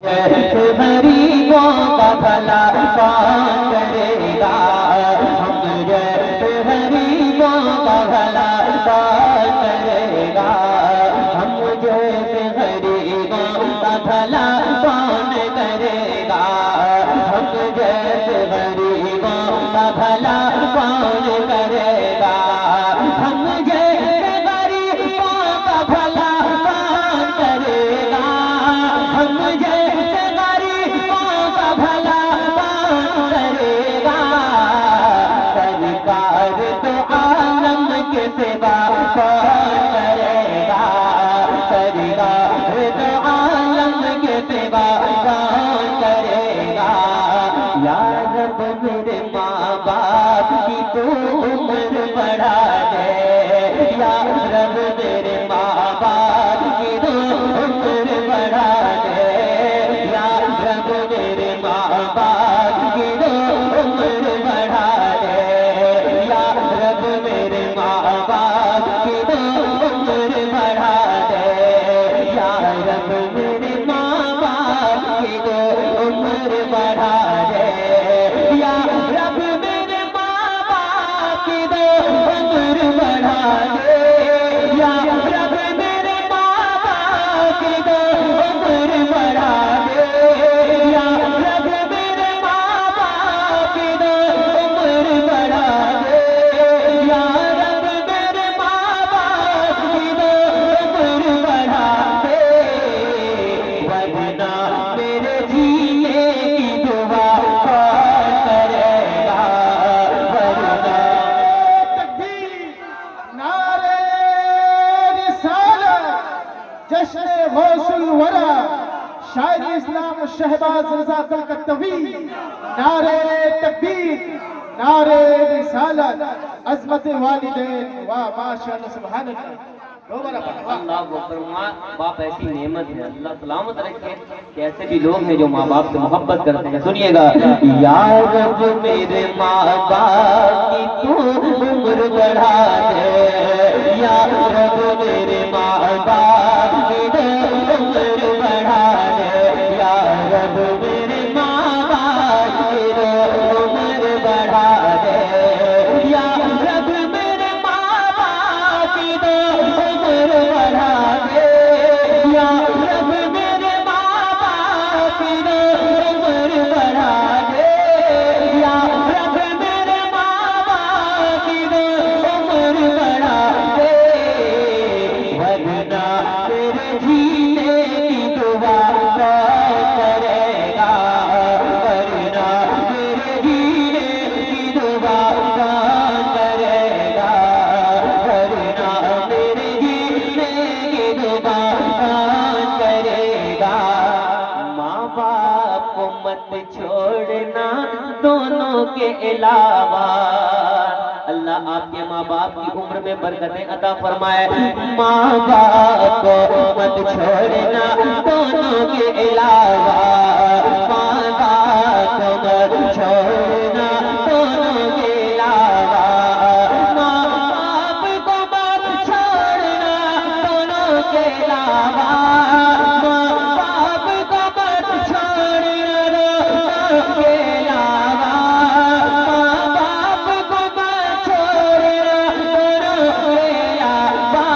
गरीबों का भला कौन करेगा, हम जैसे गरीबों का भला कौन करेगा, हम जैसे गरीबों का भला कौन करेगा, हम जैसे गरीबों का भला कौन करेगा, हम जैसे गरीबों का भला कौन करेगा, हम जैसे गरीबों का भला कौन करेगा, सरकार तो आलम के सिवा कौन करेगा, सरकार तो आलम के सिवा कौन करेगा, या रब मेरे माँ बाप की तू उम्र बढ़ा दे, या रब मेरे माँ बाप की तू उम्र बढ़ा दे, या रब मेरे माँ बाप की तू उम्र बढ़ा दे, या रब मेरे माँ बाप की तू उम्र बढ़ा दे, या रब मेरे माँ बाप की तू उम्र बढ़ा दे, या रब मेरे माँ बाप की तू उम्र बढ़ा दे, या रब मेरे माँ बाप की तू उम्र बढ़ा दे, या रब मेरे माँ बाप की तू उम्र बढ़ा दे, या रब मेरे माँ बाप की तू उम्र बढ़ा दे, वरना मेरे जीने की दुआ कौन करेगा, वरना नारे रिसालत जश्न गौसुल वरा शायरी इस्लाम शहबाज रजा कलकत्तवी नारे तकबीर नारे रिसालत अजमत वालिदैन व माशाअल्लाह सुभान अल्लाह। दोबारा पढ़ो। अल्लाह अकबर। माँ बाप ऐसी नेमत है, अल्लाह सलामत रखे कि ऐसे भी लोग हैं जो माँ बाप से मोहब्बत करते हैं। सुनिएगा, या रब मेरे माँ बाप की तू उम्र बढ़ा दे, या रब मेरे माँ बाप की तू उम्र बढ़ा दे, या रब मेरे माँ बाप की तू उम्र बढ़ा दे, या रब मेरे माँ बाप की तू उम्र बढ़ा दे, या रब मेरे माँ बाप की तू उम्र बढ़ा दे, या रब मेरे माँ बाप की तू उम्र बढ़ा दे, वरना तेरे जीने की दुआ कौन करेगा, वरना तेरे जीने की दुआ कौन करेगा, वरना मेरे जीने की दुआ कौन करेगा। माँ बाप को मत छोड़ना दोनों के अलावा, अल्लाह आपके माँ बाप की उम्र में बरकतें अता फरमाए। माँ बाप को मत छोड़ना दोनों के अलावा, माँ बाप को मत छोड़ना दोनों के अलावा, माँ बाप को मत छोड़ना दोनों के अलावा, माँ बाप को मत छोड़ना दोनों के अलावा, माँ बाप को मत छोड़ना दोनों के अलावा,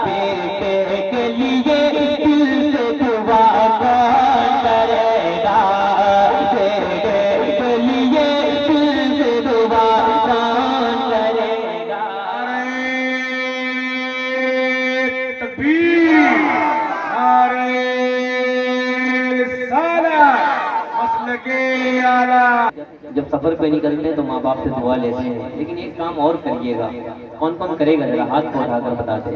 बेटे के लिए दिल से दुआ कौन करेगा, बेटे के लिए दिल से दुआ कौन करेगा। तकबीर नारे रिसालत मसलके आला। जब सफर पे निकलते हैं तो माँ बाप से दुआ लेते हैं, लेकिन एक काम और करिएगा। कौन कौन करेगा, जरा हाथ को उठाकर बता दे।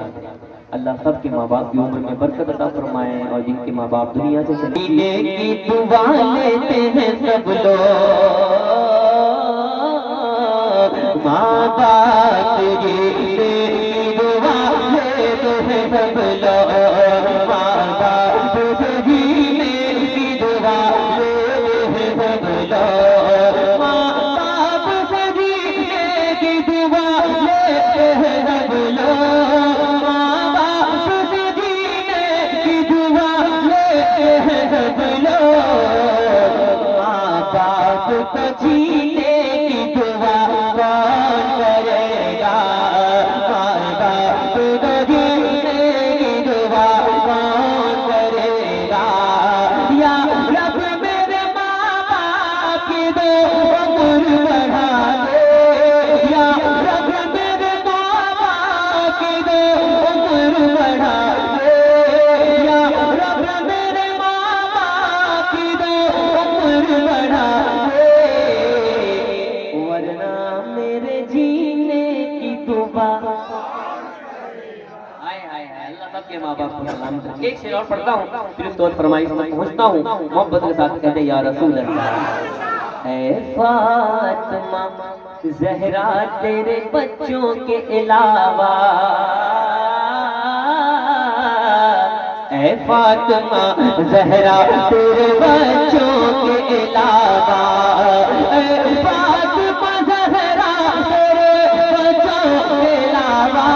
अल्लाह सबके माँ बाप की उम्र में बरकत अता फरमाए, और जिनके माँ बाप दुनिया से चले की दुआ लेते हैं सब लोग, माँ बाप की दुआ लेते हैं सब लोग, माँ बाप की दुआ लेते हैं सब लोग, माँ बाप से जीने की दुआ लेते हैं सब लोग, माँ बाप से जीने की दुआ लेते हैं सब लोग माँ बाप को जीने की दुआ कौन करेगा? माँ बाप को जीने की दुआ कौन करेगा? या रब मेरे माँ बाप की दो उम्र बढ़ा दे, या रब मेरे माँ बाप की दो उम्र बढ़ा दे, या रब मेरे माँ बाप की दो उम्र बढ़ा दे, वरना मेरे जीने की दुआ। हाय हाय हाय, अल्लाह सबके माँ बाप को सलाम करे। एक शेर और पढ़ता हूँ, फिर उसके बाद फरमाइश में पहुँचता हूँ। मोहब्बत के साथ कहते या रसूल अल्लाह। ऐ फातिमा ज़हरा तेरे बच्चों के अलावा, ऐ फातिमा ज़हरा तेरे बच्चों के अलावा, ऐ फातिमा ज़हरा तेरे बच्चों के अलावा,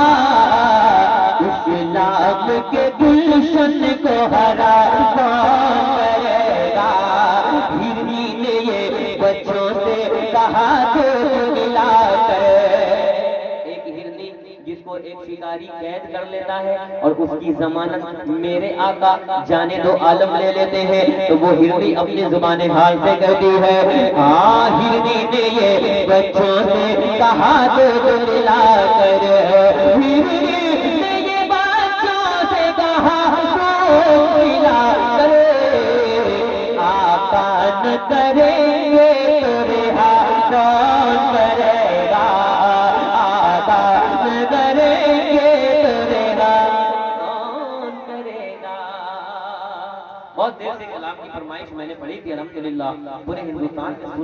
इस्लाम के गुलशन को हरा कौन करेगा? हिरनी ने ये बच्चों से कहा दूध मिलाकर। एक हिरनी जिसको एक शिकारी कैद कर लेता है और उसकी जमानत मेरे आका जाने दो आलम ले लेते हैं, तो वो हिरनी अपनी जुबान हाल से कहती है, हाँ हिरनी ने ये बच्चों से कहा दूध मिलाकर, हिरनी ने ये बच्चों से कहा दूध मिलाकर, आका न करेंगे तो रिहा कौन करेगा? आका न करेंगे तो रिहा कौन करेगा? बहुत देर से कलाम की फरमाइश मैंने पढ़ी थी, अल्हम्दुलिल्लाह पूरे हिंदुस्तान में सुना।